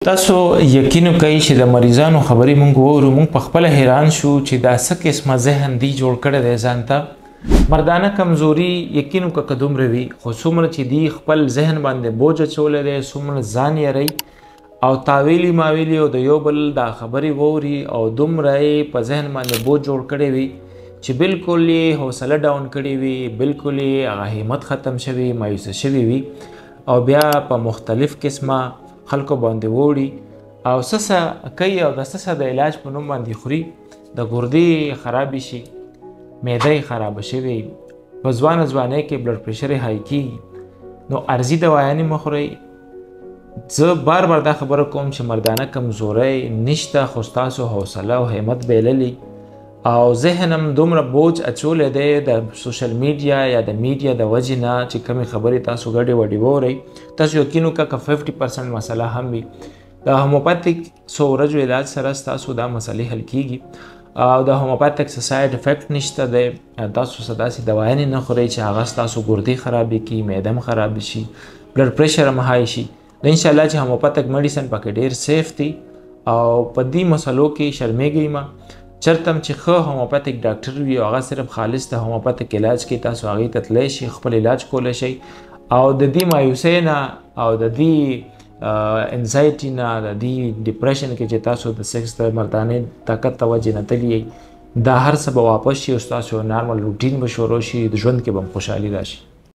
تاسو یقین کوئ چې د مریضانو خبرې مونږ وورو مونږ په خپله حیران شو چې دا څه قسمه ذهن دی جوړ کړی دی ځان ته مردانه کمزوري یقین وکړه که دومره وي خو څومره چې دی خپل ذهن باندې بوج اچولی دی څومره ځان یری او تاویلی ماویلی او د یو بل دا خبرې ووري او دومره یې په ذهن باندې بوج جوړ کړی وي چې بالکل یې حوصله ډاون کړې وي بالکل یې هغه همت ختم شوي مایوسه شوي وي او بیا په مختلف قسمه خلکو باندې وړي او څه کوي او د څه د علاج په نوم باندې خوري د ګردې خرابې شي معده یې خرابه شوې په ځوانه ځوانۍ کې بلډ پریشر یې های کېږي نو ارضي دوايانې مه خورئ زه بار بار دا خبره کوم چې مردانه کمزورۍ نشته خو ستاسو حوصله او همت بایللي او ذهن هم دومره بوج اچولی دی د سوشل میډیا یا د میډیا د وجې نه چې کومې خبرې تاسو ګډې وډې وورئ تاسو یقین وکړه که 50% مسله هم وي د هوموپاتیک څو ورځو علاج سره ستاسو دا مسلې حل کیږي او د هوموپاتیک څه ساید افیکټ نشته دی تاسو څه داسې دوايانې نه خورئ چې هغه ستاسو ګردې خرابې کړي معده هم خرابې شي بلډ پریشر هم های شي نو انشاءالله چې هوموپاتیک میډیسن پکې ډېر سیف دی او په دې مسلو کې شرمېږئ مه چرته هم چې ښه هوموپاتیک ډاکټر وي او هغه صرف خالص د هوموپاتیک علاج کې تاسو هغې ته تللی شئ خپل علاج کولی شئ او د دې مایوسۍ نه او د دې انزایټي نه د دې ډپریشن کې چې تاسو د سیکس د مردانې طاقت د وجې نه تللی دا هر څه به واپس شي او ستاسو نارمل روټین به شروع شي د ژوند کې به هم خوشحالي راشي